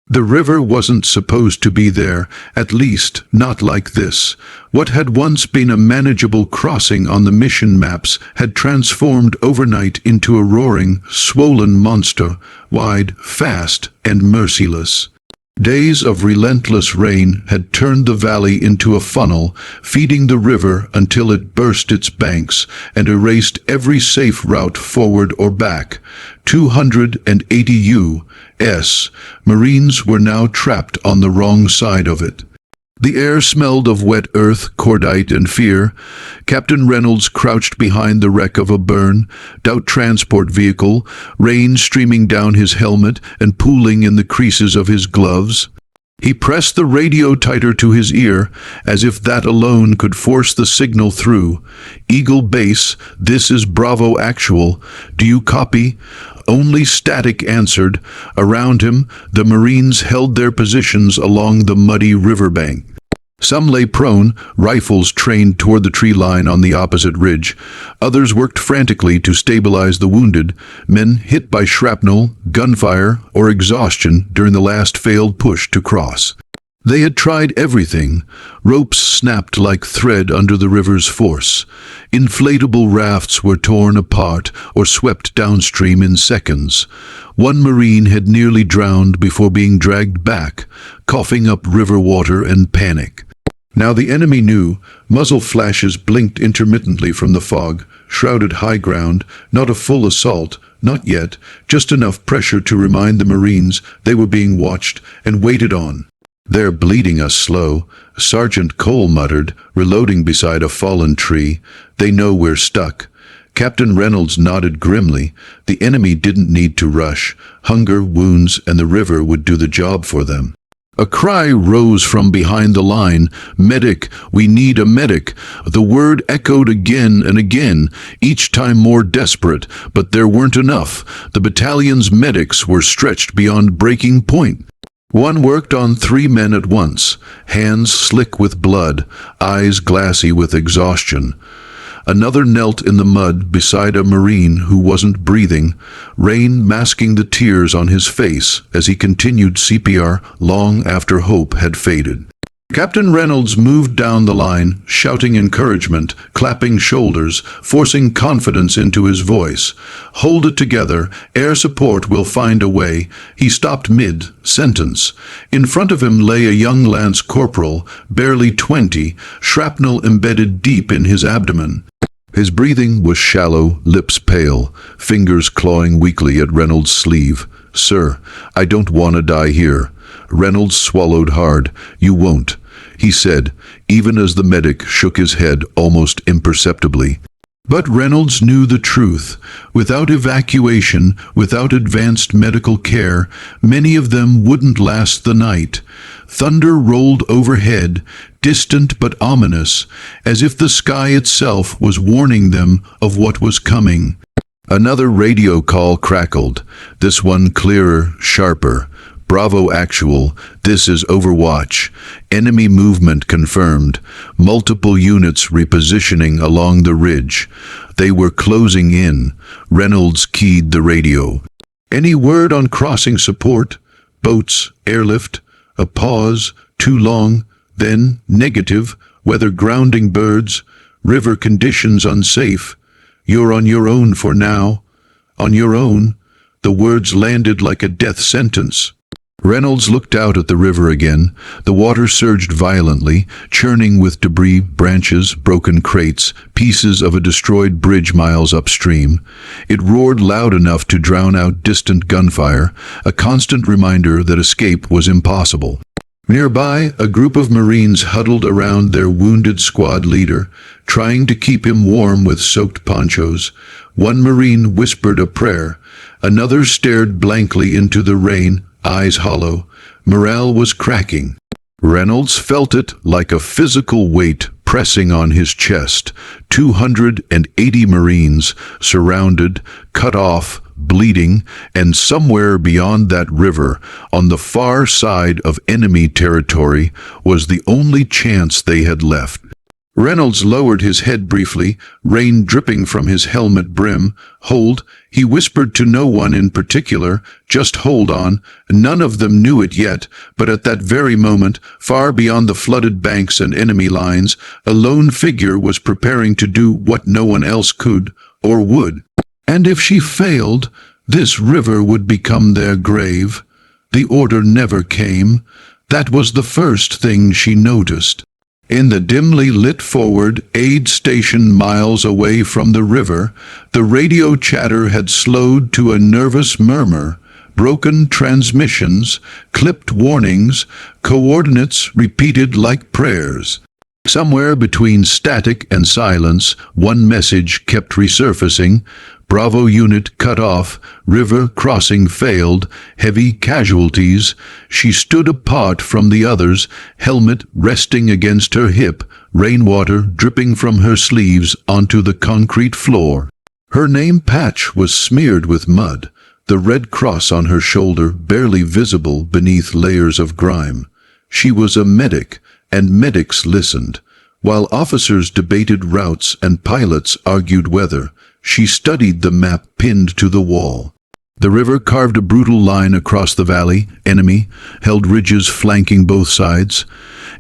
The river wasn't supposed to be there, at least not like this. What had once been a manageable crossing on the mission maps had transformed overnight into a roaring, swollen monster, wide, fast, and merciless. Days of relentless rain had turned the valley into a funnel, feeding the river until it burst its banks and erased every safe route forward or back. 280 U.S. Marines were now trapped on the wrong side of it. The air smelled of wet earth, cordite, and fear. Captain Reynolds crouched behind the wreck of a burned-out transport vehicle, rain streaming down his helmet and pooling in the creases of his gloves. He pressed the radio tighter to his ear, as if that alone could force the signal through. "Eagle Base, this is Bravo Actual. Do you copy?" Only static answered. Around him, the Marines held their positions along the muddy riverbank. Some lay prone, rifles trained toward the tree line on the opposite ridge. Others worked frantically to stabilize the wounded, men hit by shrapnel, gunfire, or exhaustion during the last failed push to cross. They had tried everything. Ropes snapped like thread under the river's force. Inflatable rafts were torn apart or swept downstream in seconds. One Marine had nearly drowned before being dragged back, coughing up river water and panic. Now the enemy knew. Muzzle flashes blinked intermittently from the fog, shrouded high ground, not a full assault, not yet, just enough pressure to remind the Marines they were being watched and waited on. "They're bleeding us slow," Sergeant Cole muttered, reloading beside a fallen tree. "They know we're stuck." Captain Reynolds nodded grimly. The enemy didn't need to rush. Hunger, wounds, and the river would do the job for them. A cry rose from behind the line. "Medic! We need a medic!" The word echoed again and again, each time more desperate, but there weren't enough. The battalion's medics were stretched beyond breaking point. One worked on 3 men at once, hands slick with blood, eyes glassy with exhaustion. Another knelt in the mud beside a Marine who wasn't breathing, rain masking the tears on his face as he continued CPR long after hope had faded. Captain Reynolds moved down the line, shouting encouragement, clapping shoulders, forcing confidence into his voice. "Hold it together. Air support will find a way." He stopped mid-sentence. In front of him lay a young lance corporal, barely 20, shrapnel embedded deep in his abdomen. His breathing was shallow, lips pale, fingers clawing weakly at Reynolds' sleeve. "Sir, I don't want to die here." Reynolds swallowed hard. "You won't," he said, even as the medic shook his head almost imperceptibly. But Reynolds knew the truth. Without evacuation, without advanced medical care, many of them wouldn't last the night. Thunder rolled overhead, distant but ominous, as if the sky itself was warning them of what was coming. Another radio call crackled, this one clearer, sharper. "Bravo Actual, this is Overwatch. Enemy movement confirmed. Multiple units repositioning along the ridge. They were closing in." Reynolds keyed the radio. "Any word on crossing support? Boats, airlift?" A pause, too long, then negative. "Weather grounding birds. River conditions unsafe. You're on your own for now." "On your own?" The words landed like a death sentence. Reynolds looked out at the river again. The water surged violently, churning with debris, branches, broken crates, pieces of a destroyed bridge miles upstream. It roared loud enough to drown out distant gunfire, a constant reminder that escape was impossible. Nearby, a group of Marines huddled around their wounded squad leader, trying to keep him warm with soaked ponchos. One Marine whispered a prayer. Another stared blankly into the rain, eyes hollow. Morale was cracking. Reynolds felt it like a physical weight pressing on his chest. 280 Marines, surrounded, cut off, bleeding, and somewhere beyond that river, on the far side of enemy territory, was the only chance they had left. Reynolds lowered his head briefly, rain dripping from his helmet brim. "Hold," he whispered to no one in particular, "just hold on." None of them knew it yet, but at that very moment, far beyond the flooded banks and enemy lines, a lone figure was preparing to do what no one else could or would. And if she failed, this river would become their grave. The order never came. That was the first thing she noticed. In the dimly lit forward aid station miles away from the river, the radio chatter had slowed to a nervous murmur. Broken transmissions, clipped warnings, coordinates repeated like prayers. Somewhere between static and silence, one message kept resurfacing. "Bravo unit cut off, river crossing failed, heavy casualties." She stood apart from the others, helmet resting against her hip, rainwater dripping from her sleeves onto the concrete floor. Her name patch was smeared with mud, the red cross on her shoulder barely visible beneath layers of grime. She was a medic, and medics listened. While officers debated routes and pilots argued weather, she studied the map pinned to the wall. The river carved a brutal line across the valley. Enemy held ridges flanking both sides.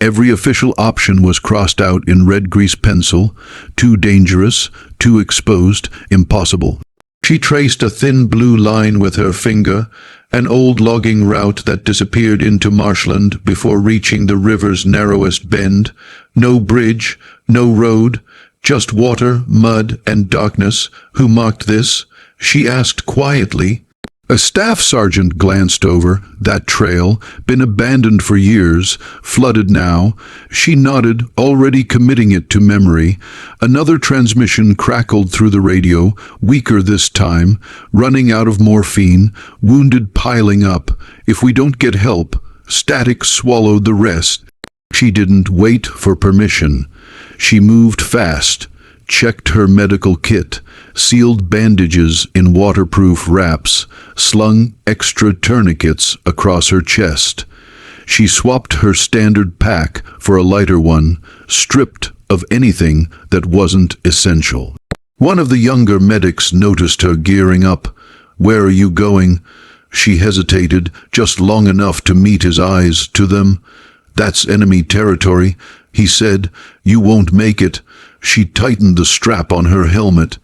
Every official option was crossed out in red grease pencil. Too dangerous, too exposed, impossible. She traced a thin blue line with her finger, an old logging route that disappeared into marshland before reaching the river's narrowest bend. No bridge, no road, just water, mud, and darkness. Who marked this? She asked quietly. A staff sergeant glanced over. That trail, been abandoned for years, flooded now. She nodded, already committing it to memory. Another transmission crackled through the radio, weaker this time, running out of morphine, wounded piling up. If we don't get help, static swallowed the rest. She didn't wait for permission. She moved fast, checked her medical kit, sealed bandages in waterproof wraps, slung extra tourniquets across her chest. She swapped her standard pack for a lighter one, stripped of anything that wasn't essential. One of the younger medics noticed her gearing up. "Where are you going?" She hesitated, just long enough to meet his eyes to them. "That's enemy territory," he said. "You won't make it." She tightened the strap on her helmet.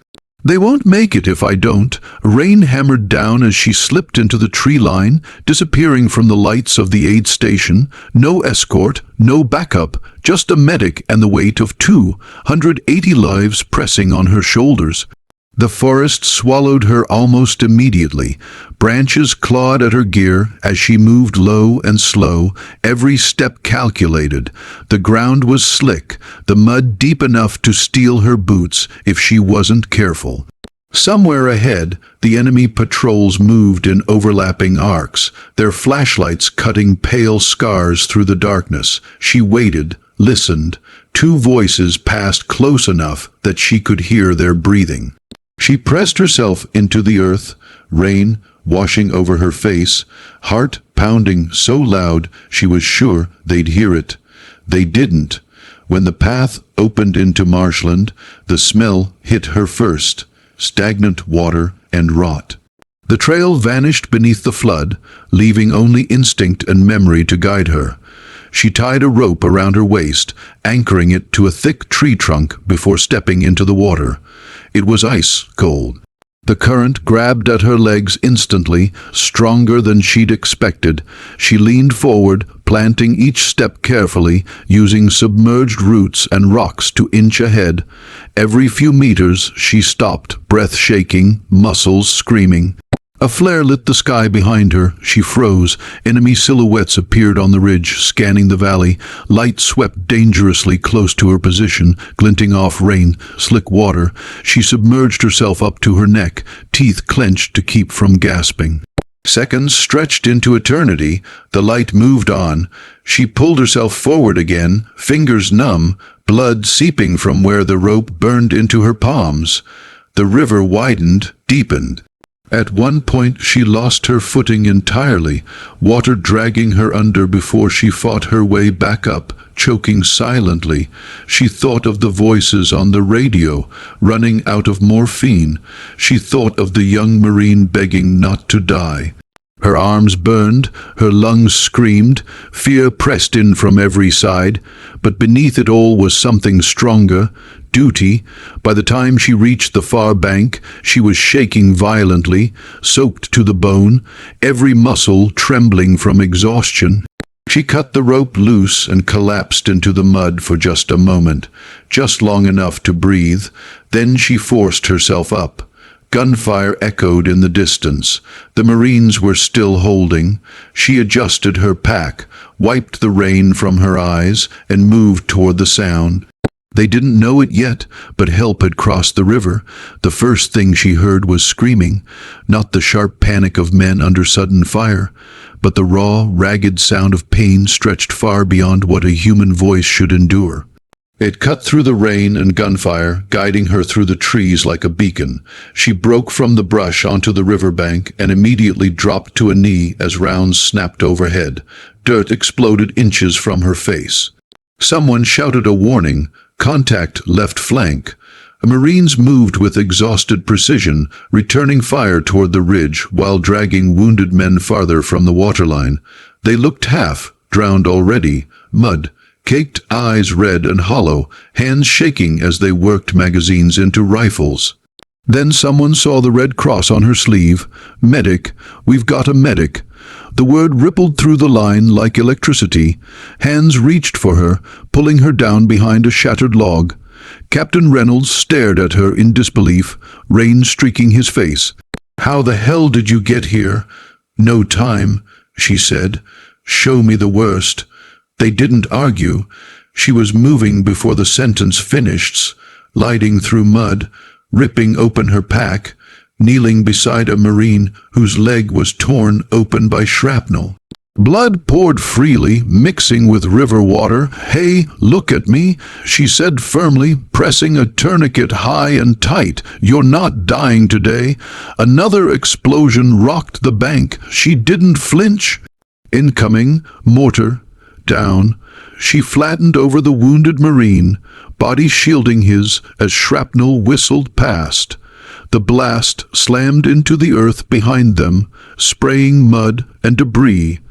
"They won't make it if I don't." Rain hammered down as she slipped into the tree line, disappearing from the lights of the aid station. No escort, no backup, just a medic and the weight of 280 lives pressing on her shoulders. The forest swallowed her almost immediately. Branches clawed at her gear as she moved low and slow, every step calculated. The ground was slick, the mud deep enough to steal her boots if she wasn't careful. Somewhere ahead, the enemy patrols moved in overlapping arcs, their flashlights cutting pale scars through the darkness. She waited, listened. Two voices passed close enough that she could hear their breathing. She pressed herself into the earth, rain washing over her face, heart pounding so loud she was sure they'd hear it. They didn't. When the path opened into marshland, the smell hit her first, stagnant water and rot. The trail vanished beneath the flood, leaving only instinct and memory to guide her. She tied a rope around her waist, anchoring it to a thick tree trunk before stepping into the water. It was ice cold. The current grabbed at her legs instantly, stronger than she'd expected. She leaned forward, planting each step carefully, using submerged roots and rocks to inch ahead. Every few meters she stopped, breath shaking, muscles screaming. A flare lit the sky behind her. She froze. Enemy silhouettes appeared on the ridge, scanning the valley. Light swept dangerously close to her position, glinting off rain, slick water. She submerged herself up to her neck, teeth clenched to keep from gasping. Seconds stretched into eternity. The light moved on. She pulled herself forward again, fingers numb, blood seeping from where the rope burned into her palms. The river widened, deepened. At one point she lost her footing entirely, water dragging her under before she fought her way back up, choking silently. She thought of the voices on the radio, running out of morphine. She thought of the young Marine begging not to die. Her arms burned, her lungs screamed, fear pressed in from every side, but beneath it all was something stronger, duty. By the time she reached the far bank, she was shaking violently, soaked to the bone, every muscle trembling from exhaustion. She cut the rope loose and collapsed into the mud for just a moment, just long enough to breathe. Then she forced herself up. Gunfire echoed in the distance. The Marines were still holding. She adjusted her pack, wiped the rain from her eyes, and moved toward the sound. They didn't know it yet, but help had crossed the river. The first thing she heard was screaming, not the sharp panic of men under sudden fire, but the raw, ragged sound of pain stretched far beyond what a human voice should endure. It cut through the rain and gunfire, guiding her through the trees like a beacon. She broke from the brush onto the riverbank and immediately dropped to a knee as rounds snapped overhead. Dirt exploded inches from her face. Someone shouted a warning, "Contact left flank." Marines moved with exhausted precision, returning fire toward the ridge while dragging wounded men farther from the waterline. They looked half drowned already, mud caked, eyes red and hollow, hands shaking as they worked magazines into rifles. Then someone saw the red cross on her sleeve. "Medic, we've got a medic." The word rippled through the line like electricity. Hands reached for her, pulling her down behind a shattered log. Captain Reynolds stared at her in disbelief, rain streaking his face. "How the hell did you get here?" "No time," she said. "Show me the worst." They didn't argue. She was moving before the sentence finished, sliding through mud, ripping open her pack, kneeling beside a Marine whose leg was torn open by shrapnel. Blood poured freely, mixing with river water. "Hey, look at me," she said firmly, pressing a tourniquet high and tight. "You're not dying today." Another explosion rocked the bank. She didn't flinch. Incoming, mortar, down. She flattened over the wounded Marine, body shielding his as shrapnel whistled past. The blast slammed into the earth behind them, spraying mud and debris.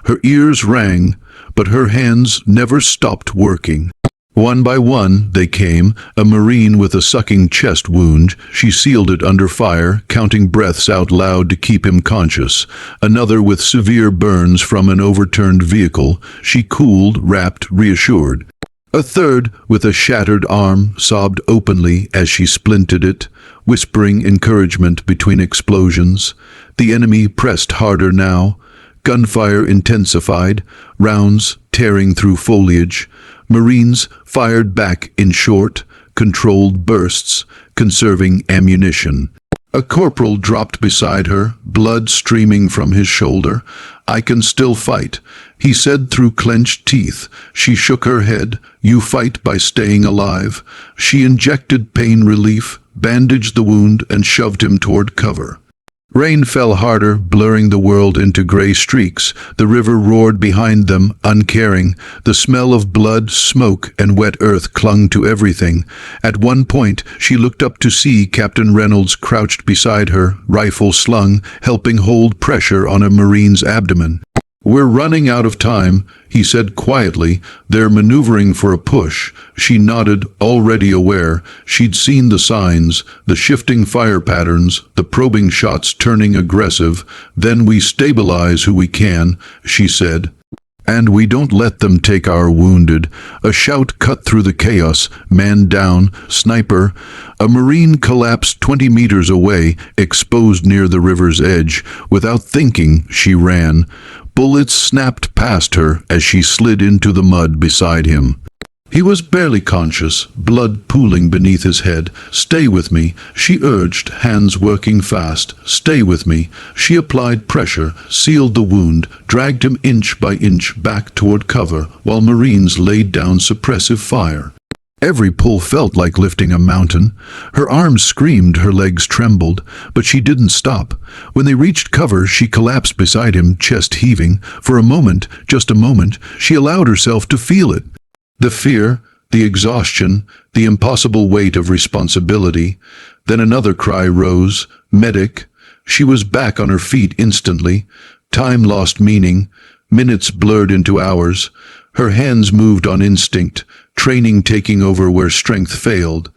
Her ears rang, but her hands never stopped working. One by one they came, a Marine with a sucking chest wound. She sealed it under fire, counting breaths out loud to keep him conscious. Another with severe burns from an overturned vehicle. She cooled, wrapped, reassured. A third, with a shattered arm, sobbed openly as she splinted it, whispering encouragement between explosions. The enemy pressed harder now. Gunfire intensified, rounds tearing through foliage. Marines fired back in short, controlled bursts, conserving ammunition. A corporal dropped beside her, blood streaming from his shoulder. "I can still fight," he said through clenched teeth. She shook her head. "You fight by staying alive." She injected pain relief, bandaged the wound, and shoved him toward cover. Rain fell harder, blurring the world into gray streaks. The river roared behind them, uncaring. The smell of blood, smoke, and wet earth clung to everything. At one point, she looked up to see Captain Reynolds crouched beside her, rifle slung, helping hold pressure on a Marine's abdomen. "We're running out of time," he said quietly. "They're maneuvering for a push." She nodded, already aware. She'd seen the signs, the shifting fire patterns, the probing shots turning aggressive. "Then we stabilize who we can," she said. "And we don't let them take our wounded." A shout cut through the chaos. "Man down, sniper." A Marine collapsed 20 meters away, exposed near the river's edge. Without thinking, she ran. Bullets snapped past her as she slid into the mud beside him. He was barely conscious, blood pooling beneath his head. "Stay with me," she urged, hands working fast. "Stay with me." She applied pressure, sealed the wound, dragged him inch by inch back toward cover, while Marines laid down suppressive fire. Every pull felt like lifting a mountain. Her arms screamed, her legs trembled, but she didn't stop. When they reached cover, she collapsed beside him, chest heaving. For a moment, just a moment, she allowed herself to feel it. The fear, the exhaustion, the impossible weight of responsibility. Then another cry rose, "Medic!" She was back on her feet instantly. Time lost meaning. Minutes blurred into hours. Her hands moved on instinct, training taking over where strength failed.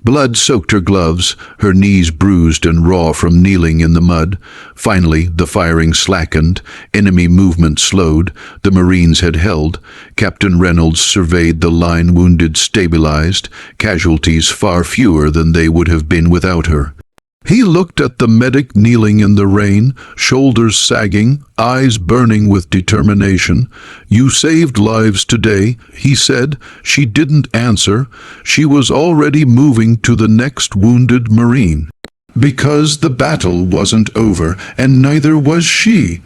Blood soaked her gloves, her knees bruised and raw from kneeling in the mud. Finally, the firing slackened, enemy movement slowed, the Marines had held. Captain Reynolds surveyed the line, wounded stabilized, casualties far fewer than they would have been without her. He looked at the medic kneeling in the rain, shoulders sagging, eyes burning with determination. "You saved lives today," he said. She didn't answer. She was already moving to the next wounded Marine. Because the battle wasn't over, and neither was she.